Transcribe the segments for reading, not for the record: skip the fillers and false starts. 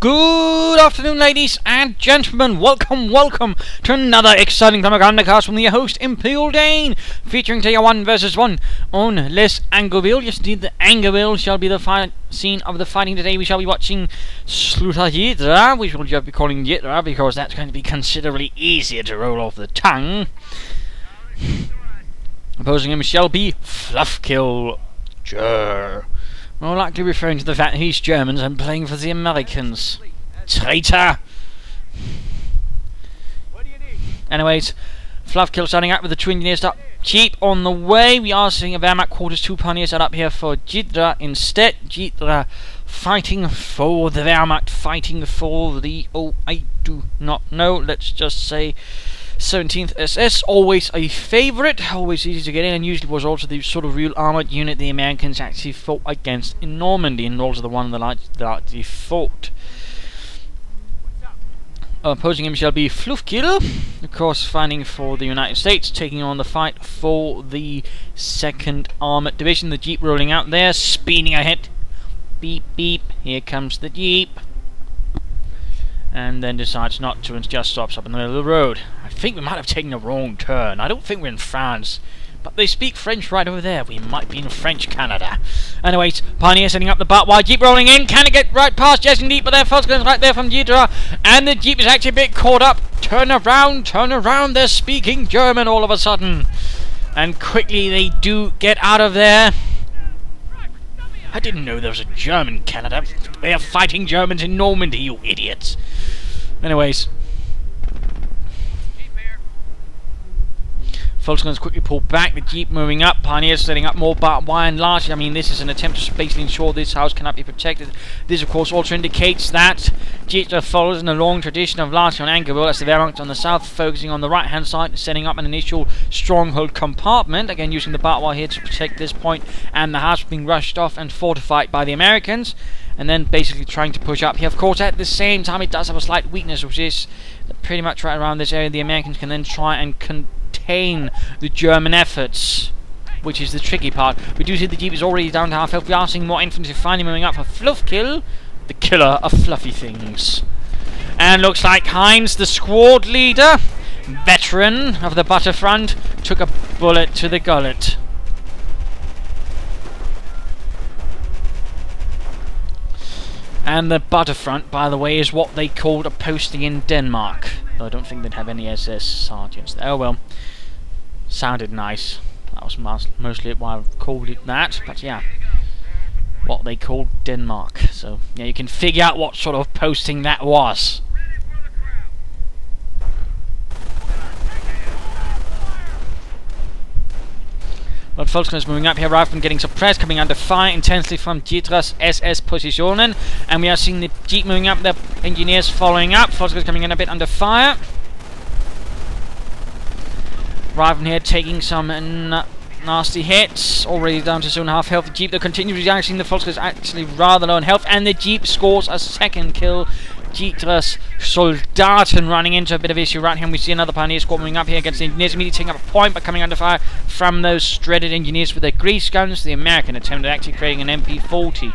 Good afternoon, ladies and gentlemen. Welcome to another exciting Propagandacast from the host, Imperial Dane, featuring Tier 1 vs 1 on Les Angeville. Yes, indeed, the Angeville shall be the scene of the fighting today. We shall be watching SlutaJiddra, which we'll just be calling Jiddra because that's going to be considerably easier to roll off the tongue. Opposing him shall be Flufkill. More likely referring to the fact that he's German and playing for the Americans. Traitor! Anyways, Flufkill starting out with the 2 engineers up cheap on the way. We are seeing a Wehrmacht quarters 2 pioneers up here for Jiddra instead. Jiddra fighting for the Wehrmacht, fighting for the, I do not know, let's just say 17th SS, always a favourite, always easy to get in, and usually was also the sort of real armoured unit the Americans actually fought against in Normandy, and also the one that they fought. Opposing him shall be Flufkill, of course fighting for the United States, taking on the fight for the 2nd Armoured Division. The Jeep rolling out there, speeding ahead. Beep beep, here comes the Jeep. And then decides not to and just stops up in the middle of the road. I think we might have taken a wrong turn. I don't think we're in France, but they speak French right over there. We might be in French Canada. Anyways, Pioneer setting up the butt wide, Jeep rolling in. Can it get right past? Yes indeed, but their first goes right there from Jiddra, and the Jeep is actually a bit caught up. Turn around, they're speaking German all of a sudden. And quickly they do get out of there. I didn't know there was a German Canada. They are fighting Germans in Normandy, you idiots. Anyways, Volksguns quickly pull back, the Jeep moving up, Pioneers setting up more barbed wire and large. I mean, this is an attempt to basically ensure this house cannot be protected. This, of course, also indicates that Jiddra follows in a long tradition of largely on Angeville as the Wehrmacht on the south, focusing on the right-hand side, setting up an initial stronghold compartment, again using the barbed wire here to protect this point, and the house being rushed off and fortified by the Americans, and then basically trying to push up here. Of course, at the same time, it does have a slight weakness, which is pretty much right around this area. The Americans can then try and contain the German efforts, which is the tricky part. We do see the Jeep is already down to half health. We are seeing more infantry finally moving up for Flufkill, the killer of fluffy things. And looks like Heinz, the squad leader, veteran of the Butterfront, took a bullet to the gullet. And the Butterfront, by the way, is what they called a posting in Denmark. Though I don't think they'd have any SS sergeants there. Oh well. Sounded nice. That was mostly why I called it that. But yeah. What they called Denmark. So yeah, you can figure out what sort of posting that was. But Volksguns moving up here, Riflemen getting suppressed, coming under fire intensely from Jiddra's SS positionen, and we are seeing the Jeep moving up, the engineers following up, Volksguns coming in a bit under fire. Riflemen here taking some nasty hits, already down to 2.5 health. The Jeep, though, continues reacting, the Volksguns actually rather low in health, and the Jeep scores a 2nd kill. Jiddra's Soldaten running into a bit of issue right here, and we see another Pioneer squad moving up here against the engineers, immediately taking up a point, but coming under fire from those shredded engineers with their grease guns. The American attempted actually creating an MP40.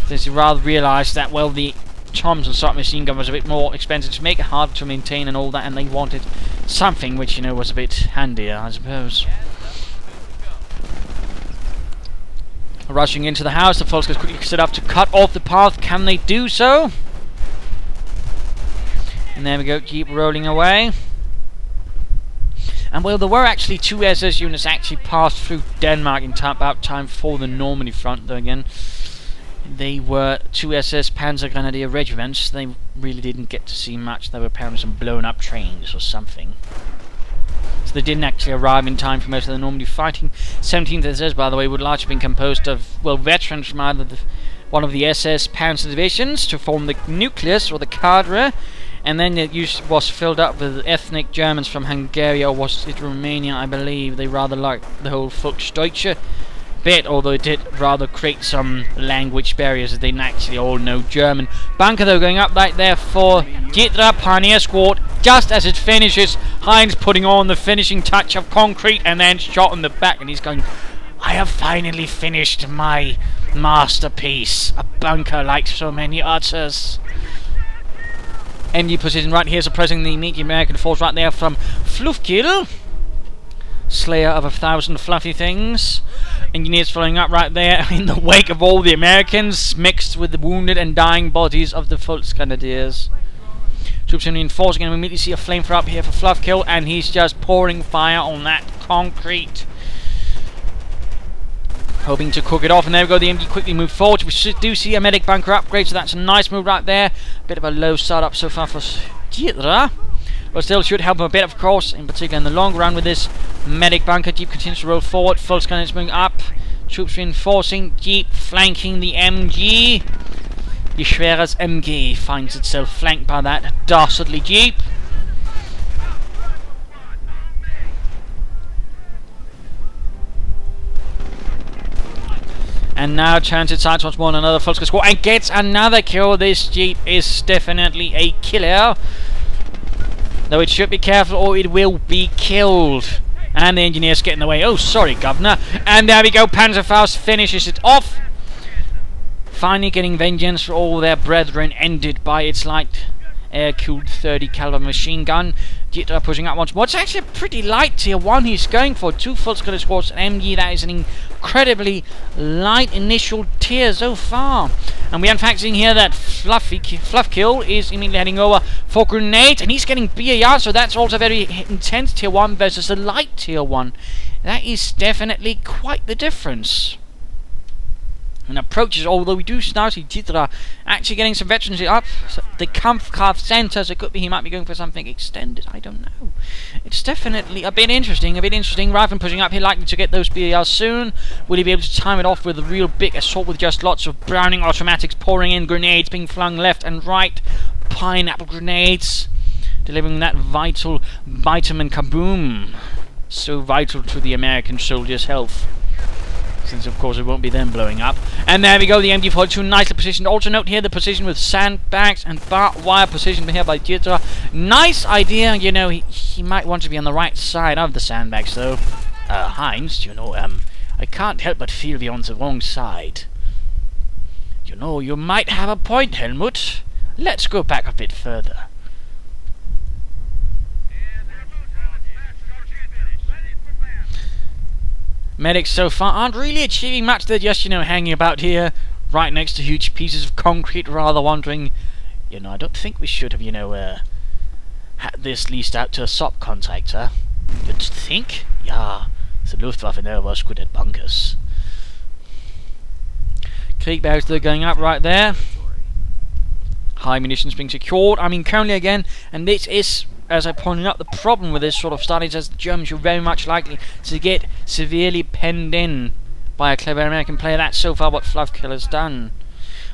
Since he rather realised that, well, the Thompson submachine gun was a bit more expensive to make, harder to maintain and all that, and they wanted something which, you know, was a bit handier, I suppose. Rushing into the house, the Volksguns quickly set up to cut off the path. Can they do so? And there we go, Jeep rolling away. And well, there were actually 2 SS units actually passed through Denmark in about time for the Normandy front, though again, they were 2 SS Panzer Grenadier regiments. They really didn't get to see much. They were apparently some blown up trains or something. So they didn't actually arrive in time for most of the Normandy fighting. 17th SS, by the way, would largely have been composed of, well, veterans from either one of the SS Panzer divisions to form the nucleus or the cadre. And then it was filled up with ethnic Germans from Hungary, or was it Romania, I believe. They rather liked the whole Volksdeutsche bit, although it did rather create some language barriers as they didn't actually all know German. Bunker, though, going up right there for Jiddra Pioneer Squad. Just as it finishes, Heinz putting on the finishing touch of concrete and then shot in the back, and he's going, I have finally finished my masterpiece. A bunker like so many others. MG position right here, suppressing the immediate American force right there from Flufkill, slayer of 1,000 fluffy things. Engineers following up right there in the wake of all the Americans, mixed with the wounded and dying bodies of the Volksgrenadiers. Troops reinforcing, and we immediately see a flamethrower up here for Flufkill, and he's just pouring fire on that concrete, hoping to cook it off. And there we go, the MG quickly move forward. We do see a medic bunker upgrade, so that's a nice move right there. Bit of a low startup so far for SlutaJiddra, but still should help him a bit, of course, in particular in the long run with this medic bunker. Jeep continues to roll forward, Volksgrenadiers moving up, troops reinforcing, Jeep flanking the MG. Die Schweres MG finds itself flanked by that dastardly Jeep. And now turns its sights once more on another Volksgrenadier squad and gets another kill. This Jeep is definitely a killer, though it should be careful or it will be killed. And the engineers get in the way. Oh, sorry, Governor. And there we go, Panzerfaust finishes it off, finally getting vengeance for all their brethren ended by its light air-cooled 30 caliber machine gun. SlutaJiddra pushing up once more. It's actually a pretty light tier 1 he's going for. 2 Volksgrenadier squads, an MG. That is an incredibly light initial tier so far. And we are in fact seeing here that Flufkill is immediately heading over for grenades, and he's getting BAR, so that's also very intense tier 1 versus a light tier 1. That is definitely quite the difference. And approaches, although we do now see SlutaJiddra actually getting some veterans up. So the Kampfkraft Center, so it could be he might be going for something extended, I don't know. It's definitely a bit interesting. Raven pushing up here, likely to get those BARs soon. Will he be able to time it off with a real big assault with just lots of Browning automatics pouring in, grenades being flung left and right, pineapple grenades, delivering that vital vitamin kaboom, so vital to the American soldiers' health, since of course it won't be them blowing up. And there we go, the MG42 nicely positioned. Also note here the position with sandbags and barbed wire positioned here by SlutaJiddra. Nice idea, you know, he might want to be on the right side of the sandbags though. Heinz, you know, I can't help but feel we're on the wrong side. You know, you might have a point, Helmut. Let's go back a bit further. Medics so far aren't really achieving much. They're just, you know, hanging about here, right next to huge pieces of concrete, rather wondering, you know, I don't think we should have, you know, had this leased out to a subcontractor. You'd think? Yeah, the Luftwaffe never was good at bunkers. Kriegbergs, they're going up right there. High munitions being secured. I mean, currently again, and this is, as I pointed out, the problem with this sort of studies is the Germans are very much likely to get severely penned in by a clever American player. That's so far what Flufkill has done.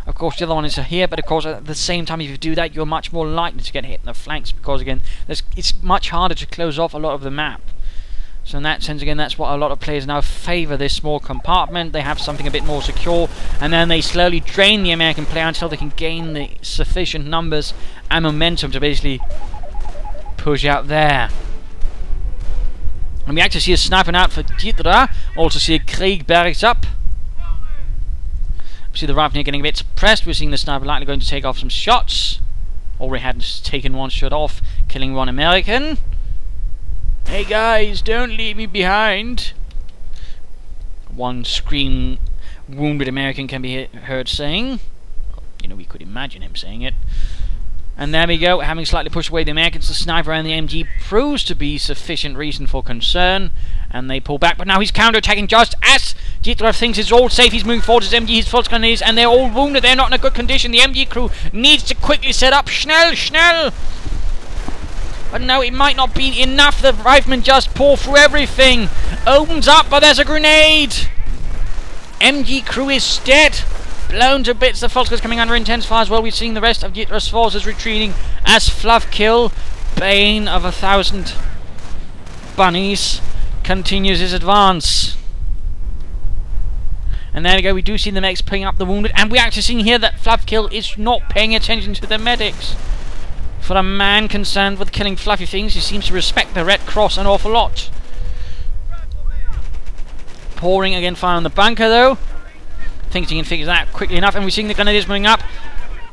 Of course, the other one is here, but of course, at the same time, if you do that, you're much more likely to get hit in the flanks because, again, it's much harder to close off a lot of the map. So in that sense, again, that's what a lot of players now favour this small compartment. They have something a bit more secure, and then they slowly drain the American player until they can gain the sufficient numbers and momentum to basically push out there. And we actually see a sniping out for SlutaJiddra. Also see a Kriegbergs up. We see the Ravnier getting a bit suppressed. We're seeing the sniper likely going to take off some shots. Already had taken one shot off, killing one American. Hey guys, don't leave me behind. One scream wounded American can be heard saying. You know, we could imagine him saying it. And there we go, having slightly pushed away the Americans, the sniper and the MG proves to be sufficient reason for concern, and they pull back, but now he's counter-attacking just as SlutaJiddra thinks it's all safe. He's moving forward, his MG, his Volksgrenadiers, and they're all wounded, they're not in a good condition. The MG crew needs to quickly set up, schnell, schnell! But no, it might not be enough, the riflemen just pour through everything. Opens up, but there's a grenade! MG crew is dead. Blown to bits, the Volksgrenadiers coming under intense fire as well. We're seeing the rest of SlutaJidra's forces retreating as Flufkill, bane of 1,000 bunnies, continues his advance. And there we go, we do see the medics picking up the wounded, and we're actually seeing here that Flufkill is not paying attention to the medics. For a man concerned with killing fluffy things, he seems to respect the Red Cross an awful lot. Pouring again fire on the bunker though. Thinks he can figure that out quickly enough, and we're seeing the Grenadiers moving up.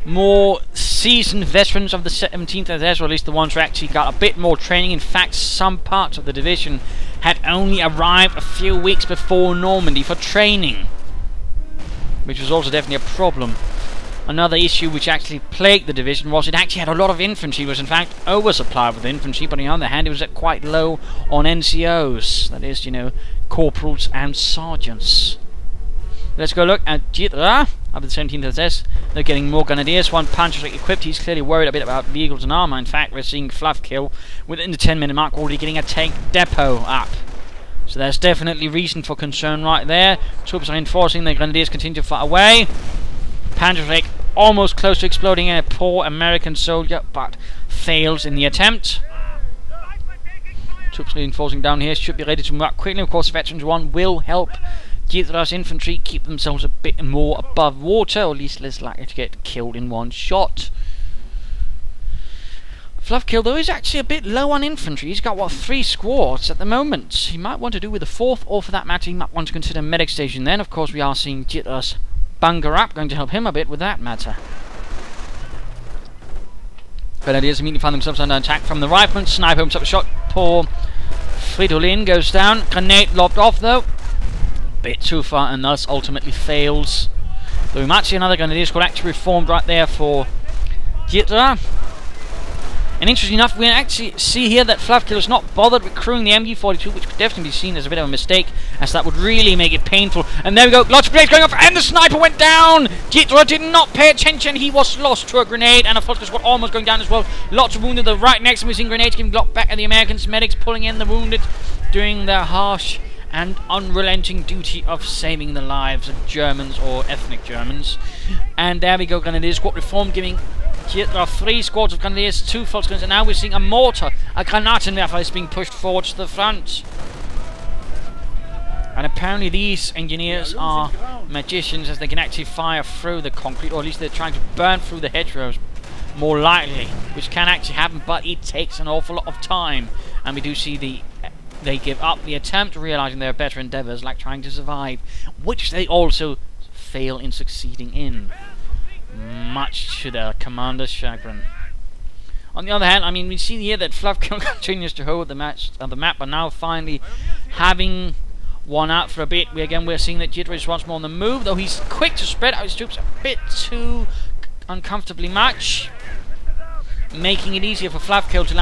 More seasoned veterans of the 17th SS, or at least the ones who actually got a bit more training. In fact, some parts of the division had only arrived a few weeks before Normandy for training, which was also definitely a problem. Another issue which actually plagued the division was it actually had a lot of infantry. It was in fact oversupplied with infantry, but on the other hand it was at quite low on NCOs, that is, you know, corporals and sergeants. Let's go look at Jiddra of the 17th SS. They're getting more grenadiers, one Panzerschreck equipped. He's clearly worried a bit about vehicles and armour. In fact, we're seeing Flufkill within the 10-minute mark already getting a tank depot up. So there's definitely reason for concern right there. Troops are reinforcing, the grenadiers continue to fire away. Panzerschreck almost close to exploding a poor American soldier, but fails in the attempt. Troops reinforcing down here should be ready to move up quickly. Of course, Veterans 1 will help Jiddra's infantry keep themselves a bit more above water, or at least less likely to get killed in one shot. Flufkill, though, is actually a bit low on infantry. He's got, what, 3 squads at the moment. He might want to do with a 4th, or for that matter, he might want to consider medic station then. Of course, we are seeing Jiddra's bunker up, going to help him a bit with that matter. Grenadiers immediately find themselves under attack from the riflemen. Sniper himself a shot. Poor Fridolin goes down. Grenade lobbed off, though. Bit too far, and thus ultimately fails. Though we might see another grenadier squad actually reformed right there for Jiddra. And interesting enough, we actually see here that Flufkill has not bothered recruiting the MG42, which could definitely be seen as a bit of a mistake, as that would really make it painful. And there we go, lots of grenades going off, and the sniper went down! Jiddra did not pay attention, he was lost to a grenade, and a Flufkill squad almost going down as well. Lots of wounded, they're right next to him, we're seeing grenades getting blocked back at the Americans, medics pulling in the wounded, doing their harsh and unrelenting duty of saving the lives of Germans or ethnic Germans. And there we go, grenadier squad reformed, giving Jiddra 3 squads of grenadiers, 2 Volksguns, and now we're seeing a mortar, a Granatenwerfer is being pushed forward to the front. And apparently these engineers are magicians, as they can actually fire through the concrete, or at least they're trying to burn through the hedgerows, more likely, which can actually happen, but it takes an awful lot of time. And we do see they give up the attempt, realizing there are better endeavors like trying to survive, which they also fail in succeeding in, much to their commander's chagrin. On the other hand, I mean, we see here that Flufkill continues to hold the map, but now finally having won out for a bit. We're seeing that Jiddra is once more on the move, though he's quick to spread out his troops a bit too uncomfortably much, making it easier for Flufkill to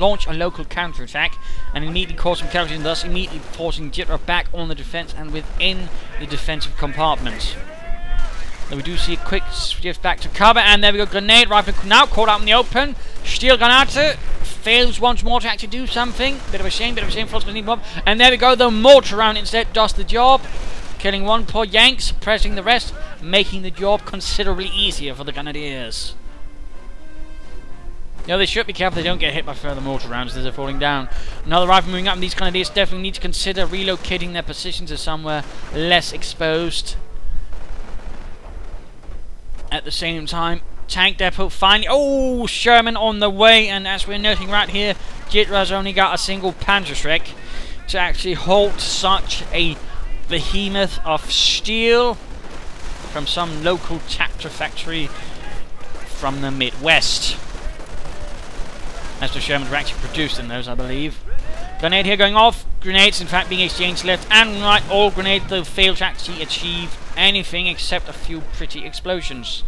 launch a local counterattack and immediately cause some casualties, and thus immediately forcing Jiddra back on the defense and within the defensive compartment. Then we do see a quick shift back to cover, and there we go, grenade rifle now caught out in the open. Stielgranate fails once more to actually do something. Bit of a shame, Flufkill need more. And there we go, the mortar round instead does the job, killing one poor Yank, suppressing the rest, making the job considerably easier for the grenadiers. You know, they should be careful they don't get hit by further mortar rounds as they're falling down. Another rifle moving up, and these grenadiers definitely need to consider relocating their positions to somewhere less exposed. At the same time, tank depot finally... Oh, Sherman on the way, and as we're noting right here, Jiddra's only got a single Panzerschreck to actually halt such a behemoth of steel from some local chapter factory from the Midwest. As the Shermans were actually produced in those, I believe. Grenade here going off. Grenades, in fact, being exchanged left and right. All grenades, though, fail to actually achieve anything except a few pretty explosions.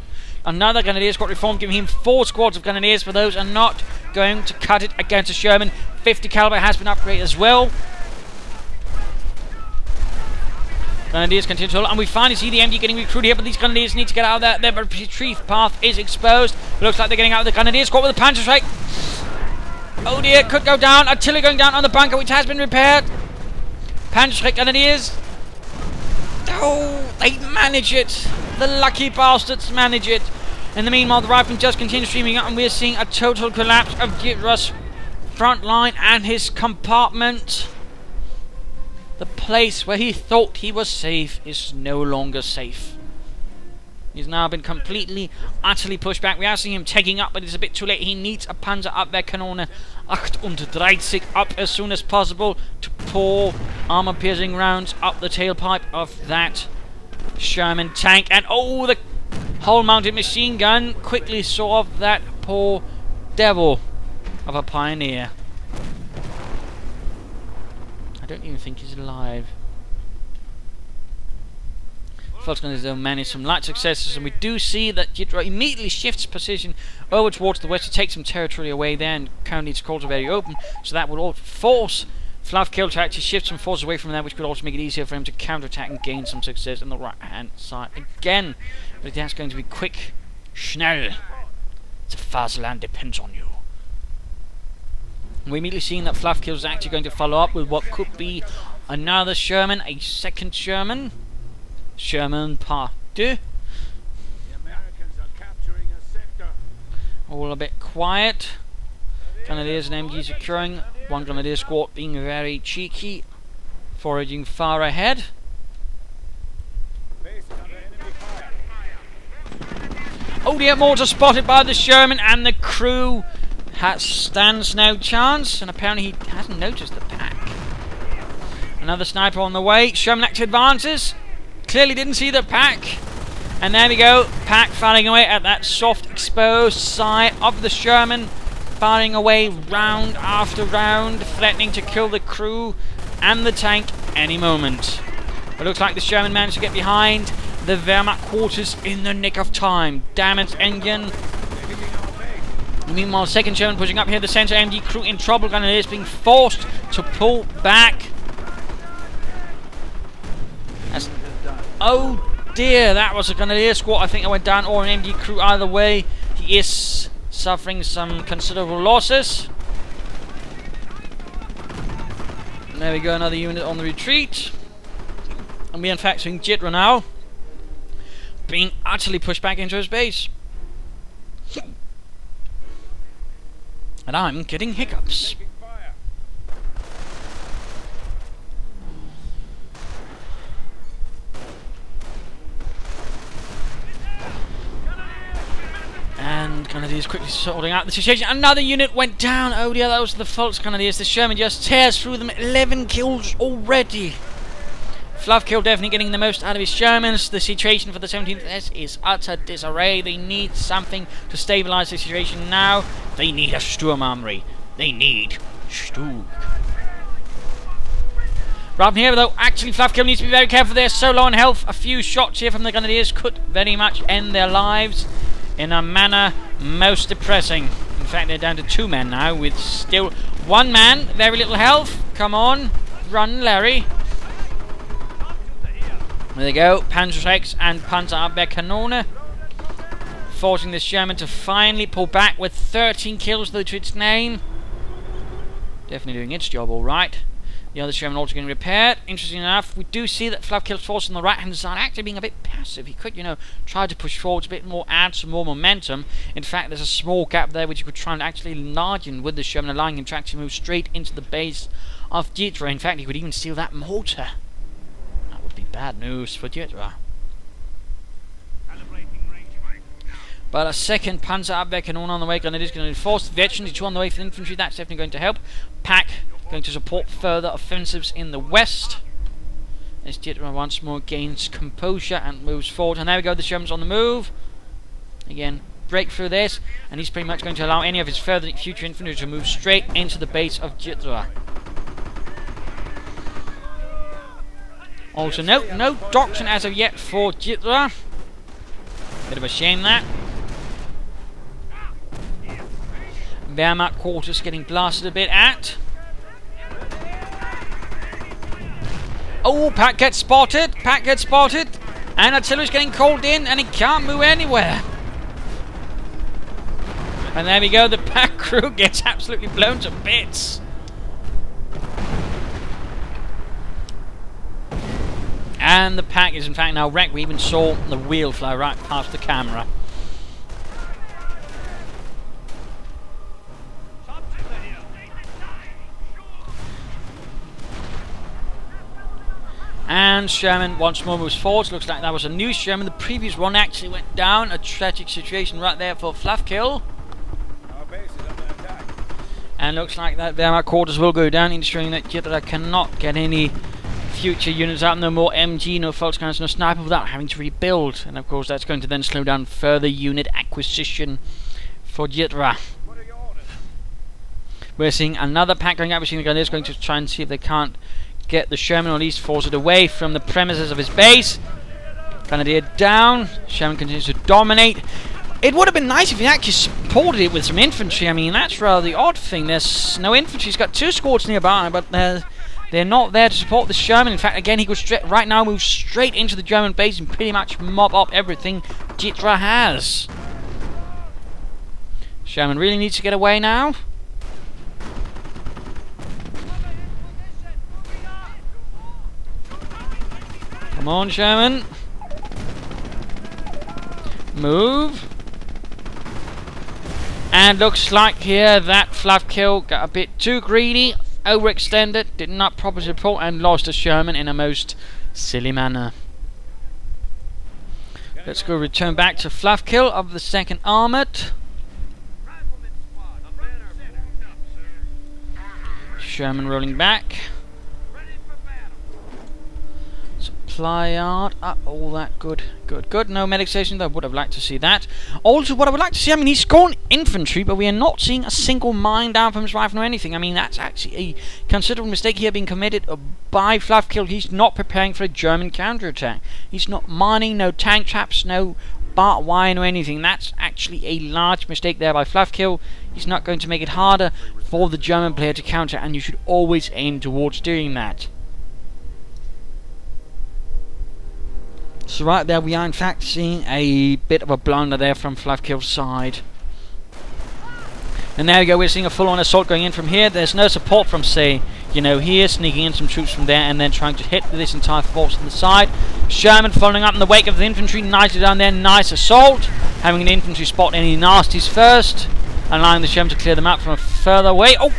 Another grenadier squad reformed, giving him 4 squads of grenadiers, for those are not going to cut it against a Sherman. 50 caliber has been upgraded as well. Grenadiers continue to hold, and we finally see the MG getting recruited here, but these grenadiers need to get out of there. Their retreat path is exposed. It looks like they're getting out of the grenadier squad with a Panzerschreck. Oh dear, could go down. Artillery going down on the bunker, which has been repaired. Panzerschreck grenadiers. Oh, they manage it. The lucky bastards manage it. In the meanwhile, the riflemen just continue streaming up, and we're seeing a total collapse of Jiddra's front line and his compartment. The place where he thought he was safe is no longer safe. He's now been completely, utterly pushed back. We are seeing him taking up, but it's a bit too late. He needs a Panzerabwehrkanone 38 up as soon as possible to pour armor-piercing rounds up the tailpipe of that Sherman tank. And oh, the Whole mounted machine gun quickly saw off that poor devil of a pioneer. I don't even think he's alive. Flufkill has managed some light successes, and we do see that Jiddra immediately shifts position over towards the west to take some territory away there, and currently its calls are very open, so that would all force Flufkill to actually shift some forces away from there, which could also make it easier for him to counterattack and gain some success on the right hand side again. But that's going to be quick. Schnell. The Fatherland depends on you. We're immediately seeing that Flufkill is actually going to follow up with what could be another Sherman, a second Sherman. Sherman Part 2. The Americans are capturing a sector. All a bit quiet. Grenadiers and MGs securing. One Grenadier squad being very cheeky, foraging far ahead. Oh dear, mortar spotted by the Sherman, and the crew stands no chance, and apparently he hasn't noticed the pack. Another sniper on the way. Sherman actually advances. Clearly didn't see the pack. And there we go. Pack firing away at that soft exposed side of the Sherman. Firing away round after round. Threatening to kill the crew and the tank any moment. It looks like the Sherman managed to get behind the Wehrmacht quarters in the nick of time. Damaged engine. Meanwhile, second Sherman pushing up here. The center MG crew in trouble. Grenadiers being forced to pull back. Oh dear, that was a Grenadier squad. I think it went down, or an MG crew. Either way, he is suffering some considerable losses. And there we go, another unit on the retreat. And we are in fact seeing Jiddra now being utterly pushed back into his base. And I'm getting hiccups. And Grenadiers quickly sorting out the situation. Another unit went down. Oh dear, that was the false Grenadiers. The Sherman just tears through them. 11 kills already. Flufkill definitely getting the most out of his Shermans. The situation for the 17th S is utter disarray. They need something to stabilize the situation now. They need a Sturmarmory. They need Stug. Right here though, actually Flufkill needs to be very careful. They're so low on health. A few shots here from the Grenadiers could very much end their lives in a manner most depressing. In fact, they're down to 2 men now, with still 1 man, very little health. Come on, run, Larry. There they go, Panzerschrecks and Panzerabwehrkanone, forcing the Sherman to finally pull back with 13 kills to its name. Definitely doing its job all right. The other Sherman also getting repaired. Interesting enough, we do see that Flufkill's force on the right-hand side actually being a bit passive. He could, try to push forwards a bit more, add some more momentum. In fact, there's a small gap there which you could try and actually enlarge with the Sherman, allowing him to actually move straight into the base of Jiddra. In fact, he could even steal that mortar. That would be bad news for Jiddra. But a second Panzerabwehrkanone on the way. Grenadiers going to force the veterans, 2 on the way for the infantry. That's definitely going to help. Pack going to support further offensives in the west. As Jiddra once more gains composure and moves forward. And there we go, the Sherman's on the move. Again, break through this, and he's pretty much going to allow any of his future infantry to move straight into the base of Jiddra. Also, no doctrine as of yet for Jiddra. Bit of a shame that. Wehrmacht quarters getting blasted a bit at. Oh, Pack gets spotted, and artillery's getting called in, and he can't move anywhere. And there we go, the Pack crew gets absolutely blown to bits. And the Pack is in fact now wrecked. We even saw the wheel fly right past the camera. And Sherman once more moves forward. Looks like that was a new Sherman. The previous one actually went down. A tragic situation right there for Flufkill. Our base is under attack. And looks like that Wehrmacht quarters will go down, ensuring that Jiddra cannot get any future units out, no more MG, no Volksgunners, no sniper, without having to rebuild. And of course that's going to then slow down further unit acquisition for Jiddra. What are your orders? We're seeing another pack going out. We're seeing the Grenadiers going to try and see if they can't get the Sherman, or at least force it away from the premises of his base. Grenadier down. Sherman continues to dominate. It would have been nice if he actually supported it with some infantry. I mean, that's rather the odd thing. There's no infantry. He's got 2 squads nearby, but they're not there to support the Sherman. In fact, again, he goes right now, moves straight into the German base and pretty much mob up everything Jiddra has. Sherman really needs to get away now. Come on, Sherman. Move. And looks like here that Flufkill got a bit too greedy, overextended, did not properly support, and lost a Sherman in a most silly manner. Let's go return back to Flufkill of the 2nd Armoured. Sherman rolling back. Supply yard, all that good. No medic station, though I would have liked to see that. Also, what I would like to see, I mean, he's gone infantry, but we are not seeing a single mine down from his rifle or anything. I mean, that's actually a considerable mistake here being committed by Flufkill. He's not preparing for a German counterattack. He's not mining, no tank traps, no barbed wire or anything. That's actually a large mistake there by Flufkill. He's not going to make it harder for the German player to counter, and you should always aim towards doing that. So right there we are in fact seeing a bit of a blunder there from Flufkill's side. And there we go, we're seeing a full-on assault going in from here. There's no support from, say, here, sneaking in some troops from there and then trying to hit this entire force on the side. Sherman following up in the wake of the infantry, nicely down there, nice assault. Having an infantry spot any nasties first, allowing the Sherman to clear them out from further away. Oh!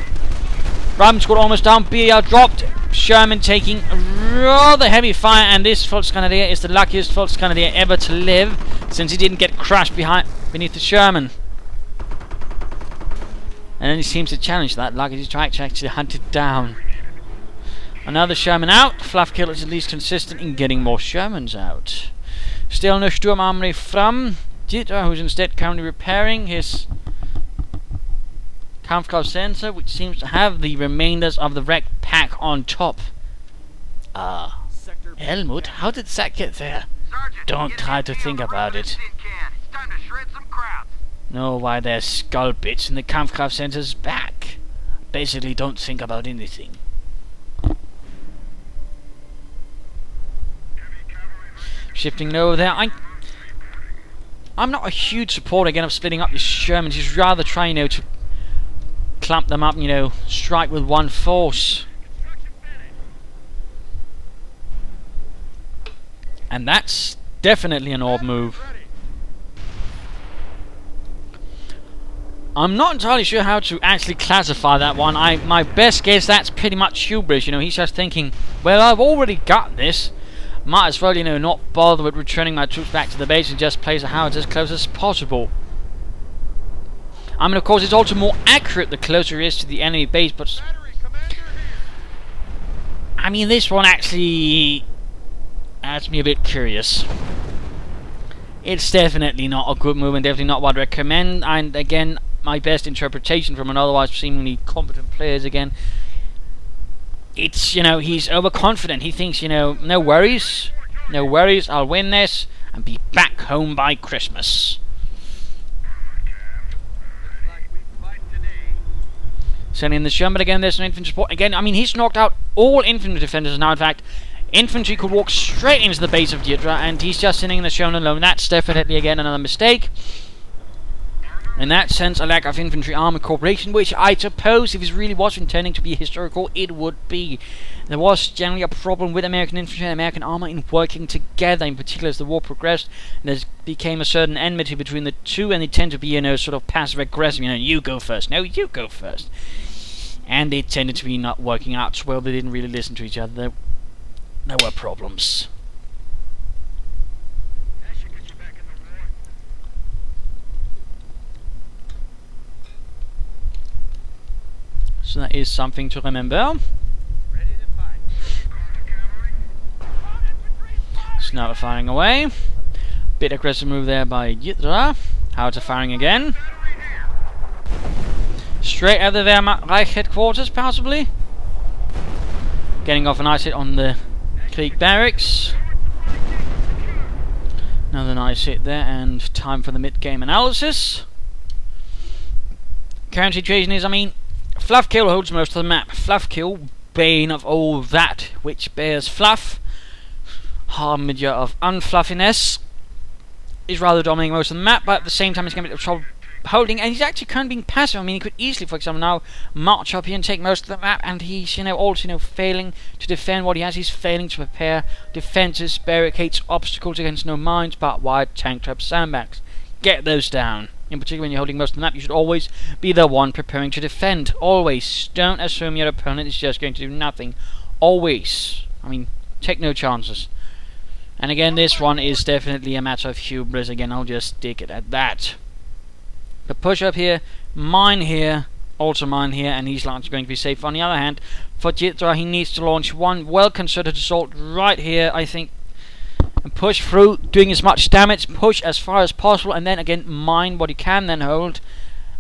Rifleman squad almost down, BAR dropped. Sherman taking rather heavy fire, and this Volksgrenadier is the luckiest Volksgrenadier ever to live, since he didn't get crushed beneath the Sherman. And then he seems to challenge that luck as he tries to actually hunt it down. Another Sherman out. Flufkill is at least consistent in getting more Shermans out. Still no Sturmarmory from Jiddra, who's instead currently repairing his Kampfkraft sensor, which seems to have the remainders of the wrecked pack on top. Helmut, how did that get there? Sergeant, Don't try to think about it. It's time to shred some crowds. No, why there's skull bits in the Kampfkraft sensor's back. Basically, don't think about anything. Shifting over there. I'm not a huge supporter again of splitting up your Shermans. Just rather try, to clump them up, strike with one force. And that's definitely an odd move. I'm not entirely sure how to actually classify that one. My best guess, that's pretty much hubris. He's just thinking, well, I've already got this. Might as well, not bother with returning my troops back to the base and just place the howitzers as close as possible. I mean, of course, it's also more accurate the closer it is to the enemy base, but I mean, this one actually has me a bit curious. It's definitely not a good move and definitely not what I'd recommend. And again, my best interpretation from an otherwise seemingly competent player is, again, it's, he's overconfident. He thinks, no worries, I'll win this and be back home by Christmas. Sending in the Sherman again, there's an infantry support. Again, I mean, he's knocked out all infantry defenders now. In fact, infantry could walk straight into the base of Jiddra, and he's just sending in the Sherman alone. That's definitely, again, another mistake. In that sense, a lack of infantry armor cooperation, which I suppose, if it really was intending to be historical, it would be. There was generally a problem with American infantry and American armor in working together, in particular as the war progressed. There became a certain enmity between the two, and they tend to be, sort of passive-aggressive, you go first, no, you go first. And it tended to be not working out so well. They didn't really listen to each other. There were problems. So that is something to remember. Ready to fight. Sniper firing away. Bit aggressive move there by Jiddra. Howitzer firing again. Straight at the Wehrmacht Reich headquarters, possibly. Getting off a nice hit on the Krieg barracks. Another nice hit there, and time for the mid-game analysis. Current situation is, Flufkill holds most of the map. Flufkill, bane of all that which bears fluff, harbinger of unfluffiness, is rather dominating most of the map, but at the same time he's going to be trouble holding, and he's actually kind of being passive. He could easily, for example, now march up here and take most of the map, and he's also failing to defend what he has. He's failing to prepare defenses, barricades, obstacles against no mines, but wide tank traps, sandbags. Get those down. In particular, when you're holding most of the map, you should always be the one preparing to defend. Always. Don't assume your opponent is just going to do nothing. Always. Take no chances. And again, this one is definitely a matter of hubris. Again, I'll just stick it at that. But push up here, mine here, also mine here, and he's largely going to be safe. On the other hand, for Jiddra, he needs to launch one well-concerted assault right here, I think, and push through, doing as much damage, push as far as possible, and then again, mine what he can, then hold,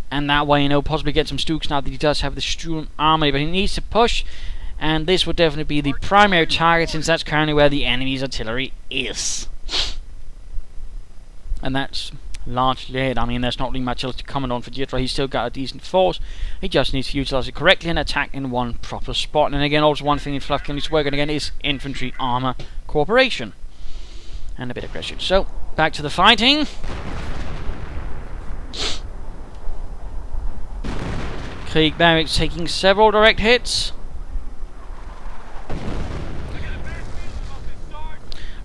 and that way, possibly get some Stooks now that he does have the Sturm army, but he needs to push, and this would definitely be the primary target, since that's currently where the enemy's artillery is. And that's largely it. There's not really much else to comment on for Jiddra. He's still got a decent force. He just needs to utilize it correctly and attack in one proper spot. And again, also one thing that Flufkill needs to work on again is infantry armor cooperation and a bit of aggression. So back to the fighting. Krieg barracks taking several direct hits.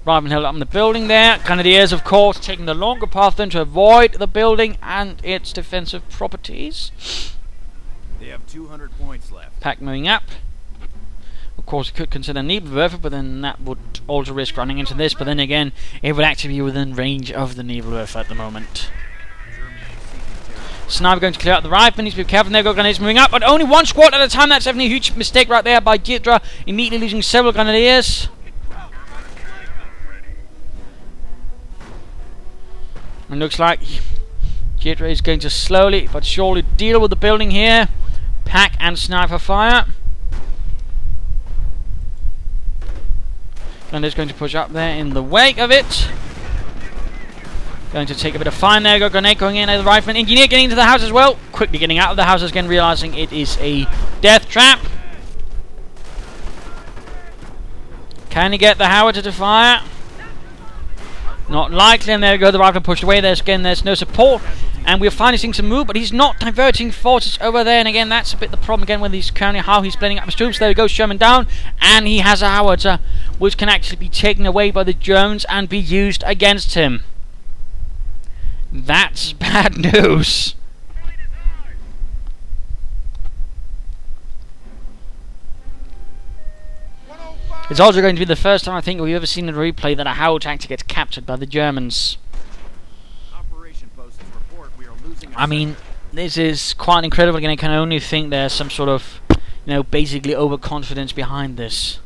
Rifleman held up in the building there. Grenadiers, of course, taking the longer path then to avoid the building and its defensive properties. They have 200 points left. Pack moving up. Of course, it could consider Nebelwerfer, but then that would also risk running into this. But then again, it would actually be within range of the Nebelwerfer at the moment. Sniper going to clear out the rifleman. Needs to be careful. There go grenadiers moving up, but only one squad at a time. That's definitely a huge mistake right there by Jiddra. Immediately losing several grenadiers. And looks like Jiddra is going to slowly but surely deal with the building here. Pack and sniper fire. And it's going to push up there in the wake of it. Going to take a bit of fire there. Got grenade going in. The rifleman engineer getting into the house as well. Quickly getting out of the house again, realizing it is a death trap. Can he get the howitzer to fire? Not likely, and there we go, the rifleman pushed away. There's no support, and we're finally seeing some move, but he's not diverting forces over there, and again, that's a bit the problem again when he's currently how he's blending up his troops. There we go, Sherman down, and he has a howitzer, which can actually be taken away by the Germans and be used against him. That's bad news. It's also going to be the first time I think we've ever seen in a replay that a howitzer actually gets captured by the Germans. This is quite incredible. Again, I can only think there's some sort of, basically overconfidence behind this.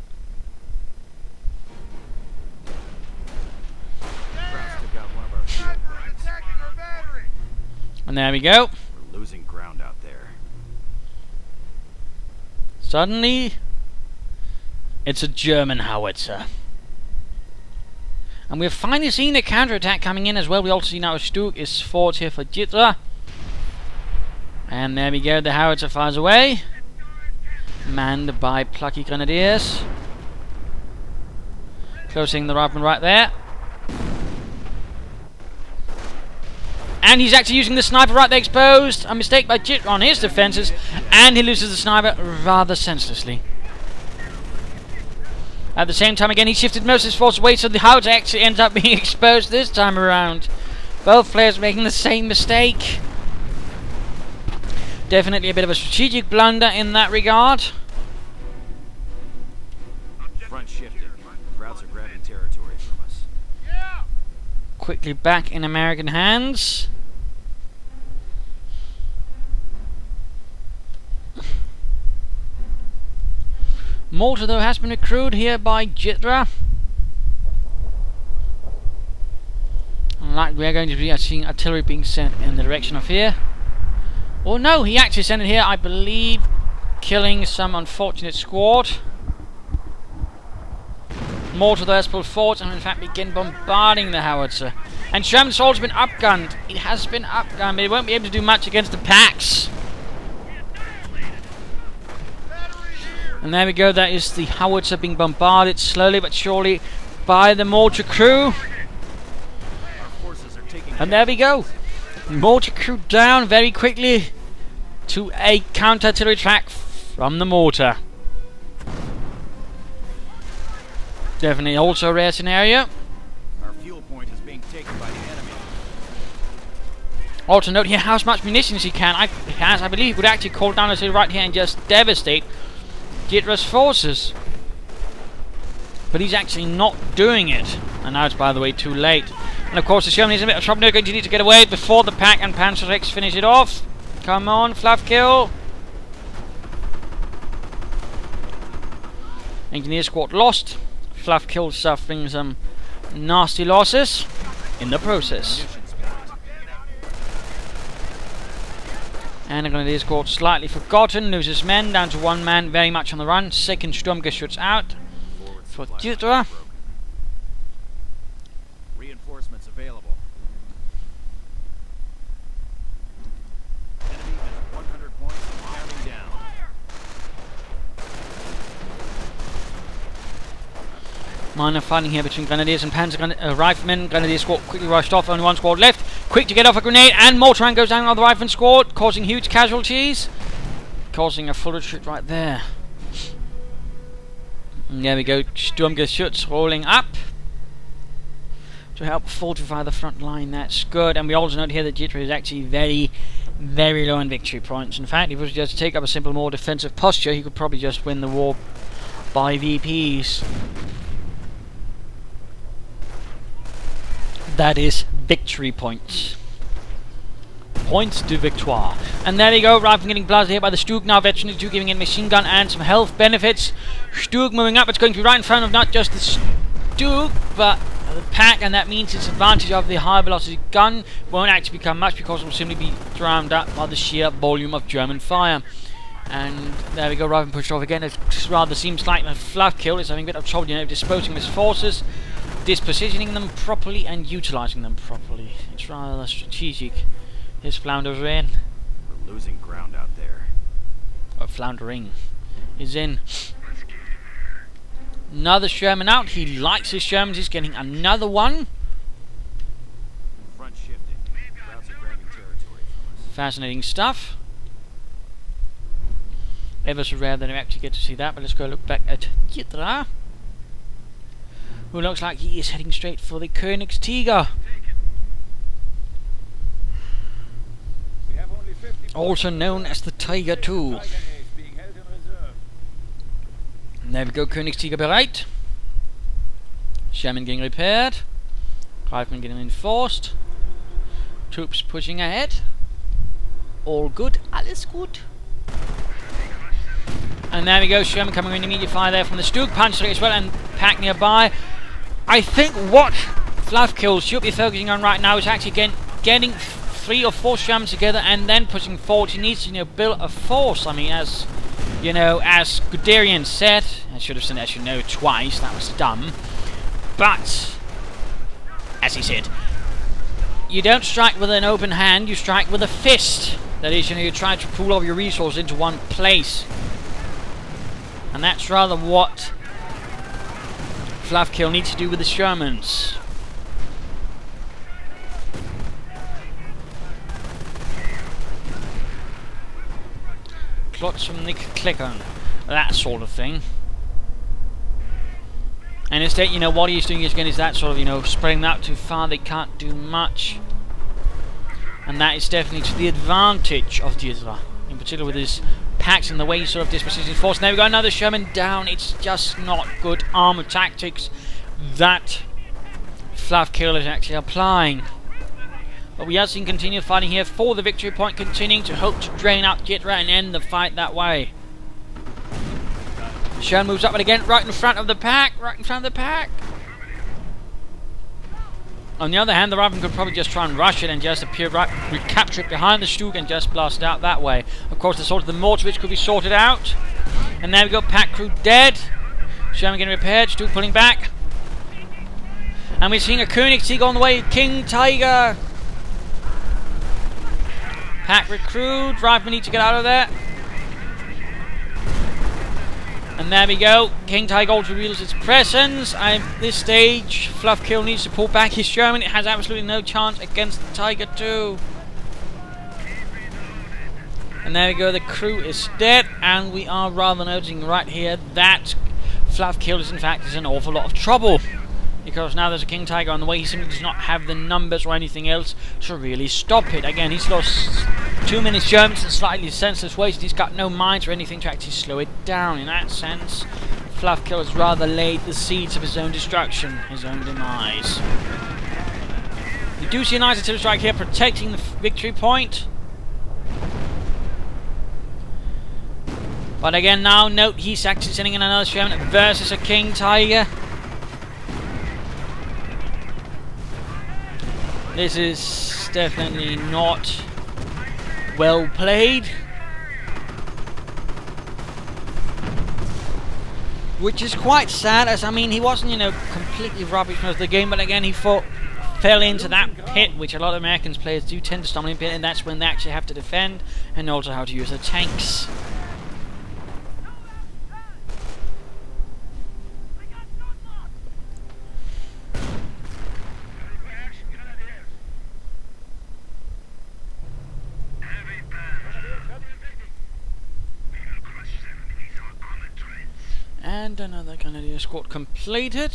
And there we go. We're losing ground out there. Suddenly, it's a German howitzer. And we're finally seeing the counterattack coming in as well. We also see now a Stug is forward here for Jiddra. And there we go, the howitzer fires away. Manned by plucky grenadiers. Closing the rifleman right there. And he's actually using the sniper right there exposed. A mistake by Jiddra on his defenses. And he loses the sniper rather senselessly. At the same time, again, he shifted most of his force away, so the howitzer actually ends up being exposed this time around. Both players making the same mistake. Definitely a bit of a strategic blunder in that regard. Front shifted. Krauts are grabbing territory from us. Quickly back in American hands. Mortar, though, has been recruited here by Jiddra. Like we're going to be seeing artillery being sent in the direction of here. Oh no, he actually sent it here, I believe, killing some unfortunate squad. Mortar there has pulled forward and in fact begin bombarding the howitzer. And Sherman's also been upgunned. It has been upgunned, but it won't be able to do much against the packs. And there we go, that is the howitzer being bombarded slowly but surely by the mortar crew. And there we go. Mortar crew down very quickly to a counter-artillery attack from the mortar. Definitely also a rare scenario. Our fuel point is being taken by the enemy. Also note here how much munitions he has. I believe would actually call down artillery right here and just devastate Jiddra's forces. But he's actually not doing it. And now it's, by the way, too late. And of course the Sherman is in a bit of trouble. They're going to need to get away before the pack and Panzer finish it off. Come on, Flufkill. Engineer squad lost. Flufkill suffering some nasty losses in the process. And the Grenadier squad slightly forgotten, loses men, down to one man, very much on the run. Second Sturmgeschütz out for Jiddra. Reinforcements available. Enemy has 100 points and counting down. Minor fighting here between Grenadiers and Panzer Riflemen. Grenadier squad quickly rushed off, only one squad left. Quick to get off a grenade, and mortar round goes down on the Rifleman squad, causing huge casualties. Causing a full retreat right there. And there we go, Sturmgeschütz rolling up to help fortify the front line. That's good. And we also note here that Jiddra is actually very, very low on victory points. In fact, if he was just to take up a simple, more defensive posture, he could probably just win the war by VPs. That is victory points. Points de victoire. And there we go, Rifleman getting blasted here by the Stug, now veteran 2 giving it machine gun and some health benefits. Stug moving up, it's going to be right in front of not just the Stug, but the pack, and that means its advantage of the high velocity gun won't actually become much because it will simply be drowned out by the sheer volume of German fire. And there we go, Rifleman pushed off again. It rather seems like the Flufkill is having a bit of trouble, disposing of his forces, dispositioning them properly and utilising them properly. It's rather strategic. His flounders are in. We're losing ground out there. Or floundering is in. Another Sherman out. He likes his Shermans. He's getting another one. Front shifting. Routes are grabbing territory from us. Fascinating stuff. Ever so rare that I actually get to see that, but let's go look back at Jiddra, who looks like he is heading straight for the Königstiger. Also known as the Tiger 2. And there we go, Königstiger bereit. Sherman getting repaired. Riflemen getting reinforced. Troops pushing ahead. All good, alles gut. And there we go, Sherman coming in immediate fire there from the Stug. Panzer as well, and pack nearby. I think what Flufkill should be focusing on right now is actually getting 3 or 4 Shermans together and then pushing forward. He needs to build a force. I mean, as Guderian said, I should have said that twice, that was dumb. But as he said, you don't strike with an open hand, you strike with a fist. That is, you try to pool all your resources into one place. And that's rather what Flufkill needs to do with the Shermans. Clots from Nick Klickern, that sort of thing. And instead, what he's doing is that sort of, spreading out too far, they can't do much. And that is definitely to the advantage of Jiddra, in particular with his packs and the way he sort of dispositions force. And there we go, another Sherman down. It's just not good armor tactics that Flufkill is actually applying. But we are seeing continued fighting here for the victory point, continuing to hope to drain out Jiddra and end the fight that way. Sherman moves up and again, right in front of the pack, On the other hand, the Raven could probably just try and rush it and just appear right, recapture it behind the Stug and just blast it out that way. Of course, the sort of the mortar which could be sorted out. And there we go, pack crew dead. Sherman getting repaired, Stug pulling back. And we're seeing a Koenigsegg on the way, King Tiger. Pack recruit, Riflemen need to get out of there. And there we go, King Tiger also reveals its presence. At this stage, Flufkill needs to pull back his Sherman. It has absolutely no chance against the Tiger 2. And there we go, the crew is dead. And we are rather noticing right here that Flufkill is in fact in an awful lot of trouble. Because now there's a King Tiger on the way, he simply does not have the numbers or anything else to really stop it. Again, he's lost too many Germans in slightly senseless ways. He's got no mines or anything to actually slow it down. In that sense, Flufkill has rather laid the seeds of his own destruction, his own demise. We do see a nice artillery strike here protecting the victory point. But again, now note he's actually sending in another Sherman versus a King Tiger. This is definitely not well played. Which is quite sad, as I mean, he wasn't, completely rubbish most of the game, but again, he fell into that pit, which a lot of Americans players do tend to stumble in pit, and that's when they actually have to defend, and also how to use their tanks. And another Grenadier escort completed.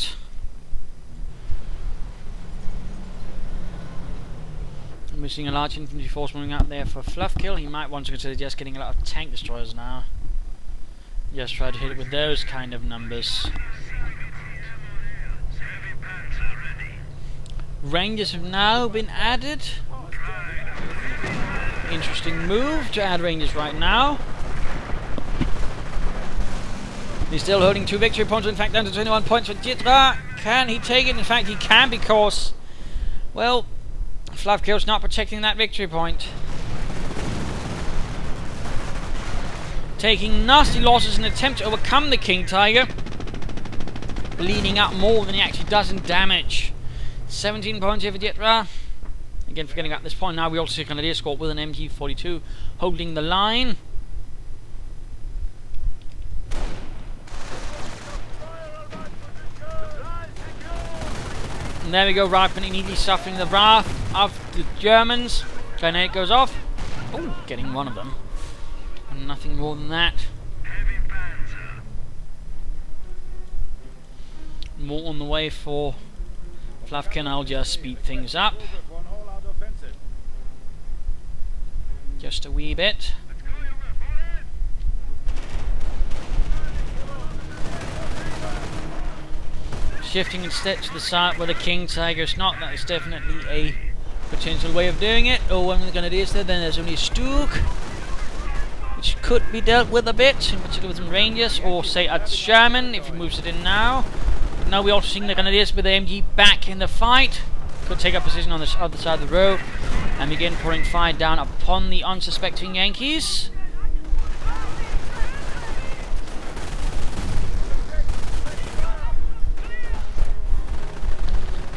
And we're seeing a large infantry force moving out there for Flufkill. He might want to consider just getting a lot of tank destroyers now. Just try to hit it with those kind of numbers. Rangers have now been added. Interesting move to add Rangers right now. He's still holding 2 victory points, in fact down to 21 points for Jiddra. Can he take it? In fact he can, because, well, Flufkill's not protecting that victory point. Taking nasty losses in an attempt to overcome the King Tiger. Bleeding out more than he actually does in damage. 17 points here for Jiddra. Again, forgetting at this point now, we also see a Grenadier escort with an MG42 holding the line. And there we go, Riflemen immediately suffering the wrath of the Germans. Grenade goes off. Oh, getting one of them. And nothing more than that. More on the way for Flufkill. I'll just speed things up. Just a wee bit. Shifting instead to the side where the King Tiger is not. That is definitely a potential way of doing it. Oh, when the Grenadiers there, then there's only a Stug, which could be dealt with a bit, in particular with some Rangers, or say a Sherman if he moves it in now. But now we're also seeing the Grenadiers with the MG back in the fight. Could take up position on the other side of the road and begin pouring fire down upon the unsuspecting Yankees.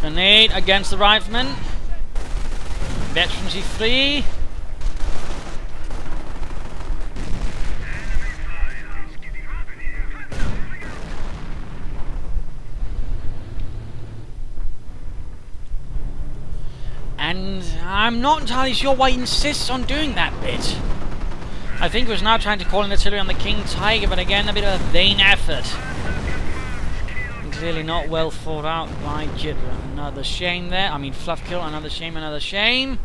Grenade against the Riflemen. Veterans free. And I'm not entirely sure why he insists on doing that bit. I think he was now trying to call in artillery on the King Tiger, but again, a bit of a vain effort. Clearly not well thought out by Jiddra. Another shame there. I mean, Flufkill, another shame, another shame.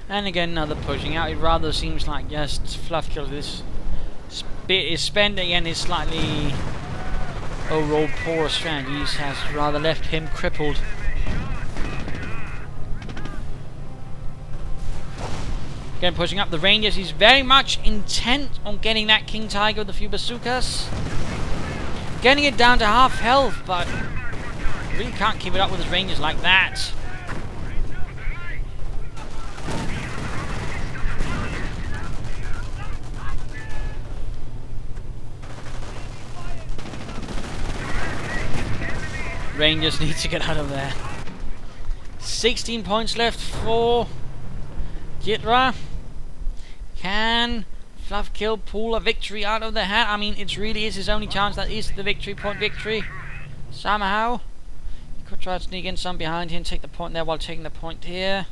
And again, another pushing out. It rather seems like just Flufkill, this bit is spent again, is slightly overall poor strategies, has rather left him crippled. Again, pushing up the Rangers. He's very much intent on getting that King Tiger with a few bazookas. Getting it down to half health, but really can't keep it up with his Rangers like that. Rangers need to get out of there. 16 points left for Jiddra. Can Flufkill pull a victory out of the hat? I mean, it really is his only chance. That is the victory point victory. Somehow. He could try to sneak in some behind him, take the point there while taking the point here.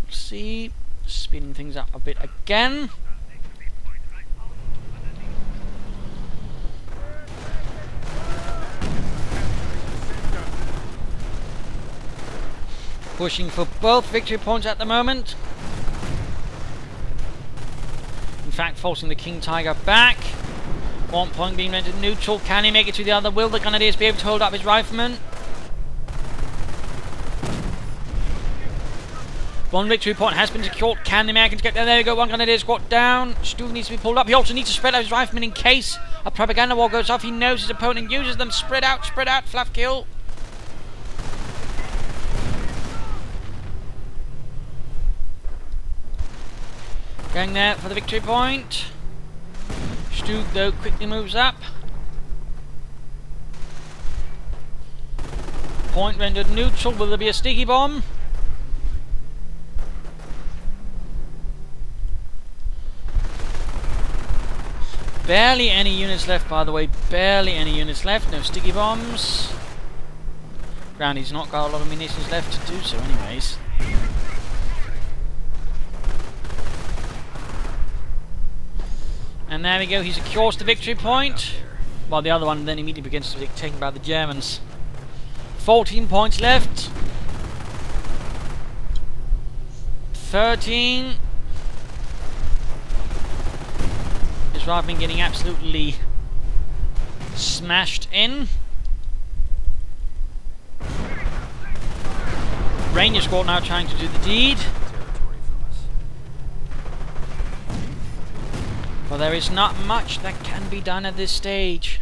We'll see. Speeding things up a bit again. Pushing for both victory points at the moment. In fact, forcing the King Tiger back. 1 point being rendered neutral. Can he make it to the other? Will the Grenadiers be able to hold up his riflemen? One victory point has been secured. Can the Americans get there? There we go. One Grenadier squad down. Stu needs to be pulled up. He also needs to spread out his riflemen in case a propaganda war goes off. He knows his opponent uses them. Spread out, Flufkill. Going there for the victory point. Stu, though, quickly moves up. Point rendered neutral. Will there be a sticky bomb? Barely any units left, by the way. Barely any units left. No sticky bombs. Groundy's not got a lot of munitions left to do so anyways. And there we go, he secures the victory point. While the other one then immediately begins to be taken by the Germans. 14 points left. 13. His rifleman getting absolutely smashed in. Ranger squad now trying to do the deed. Well, there is not much that can be done at this stage.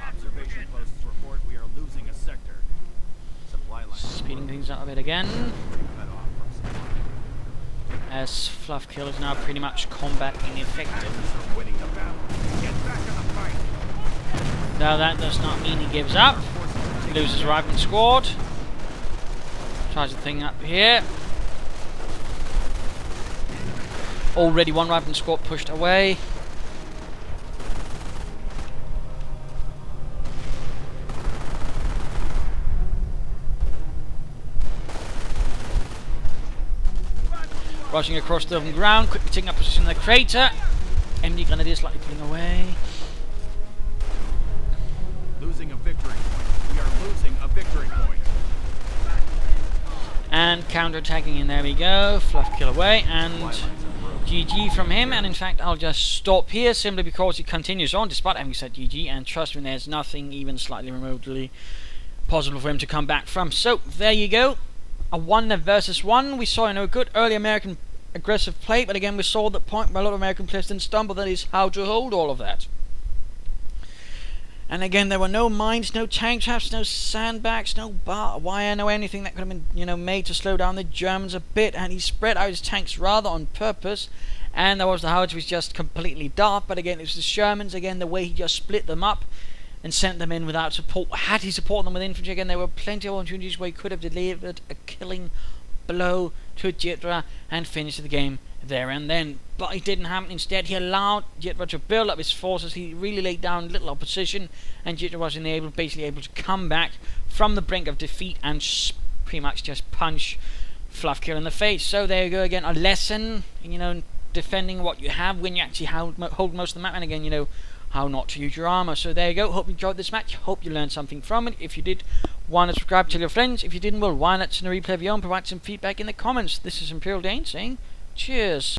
Observation posts report we are losing a sector. Supply line. Speeding things up a bit again. As Flufkill is now pretty much combat ineffective. Winning the battle. Get back in the fight. Now that does not mean he gives up. He loses rifleman squad. Tries the thing up here. Already one rifleman squad pushed away. Rushing across the open ground, quickly taking up position in the crater. MD Grenadiers slightly pulling away. Losing a victory point. We are losing a victory point. And counter-attacking, and there we go. Flufkill away, and GG from him. And in fact, I'll just stop here simply because he continues on despite having said GG. And trust me, there's nothing even slightly remotely possible for him to come back from. So there you go. A 1 versus 1. We saw a good early American aggressive play, but again we saw the point where a lot of American players didn't stumble, that is how to hold all of that. And again, there were no mines, no tank traps, no sandbags, no barbed wire, no anything that could have been, made to slow down the Germans a bit. And he spread out his tanks rather on purpose. And there was the Howards, which was just completely daft. But again, it was the Shermans. Again, the way he just split them up and sent them in without support. Had he supported them with infantry, again, there were plenty of opportunities where he could have delivered a killing blow to Jiddra and finished the game there and then. But it didn't happen. Instead, he allowed Jiddra to build up his forces. He really laid down little opposition, and Jiddra was basically able to come back from the brink of defeat and pretty much just punch Flufkill in the face. So there you go again, a lesson, defending what you have when you actually hold most of the map, and again, how not to use your armor. So there you go. Hope you enjoyed this match. Hope you learned something from it. If you did, why not subscribe, tell your friends. If you didn't, well, why not send a replay of your own, provide some feedback in the comments. This is Imperial Dane saying cheers.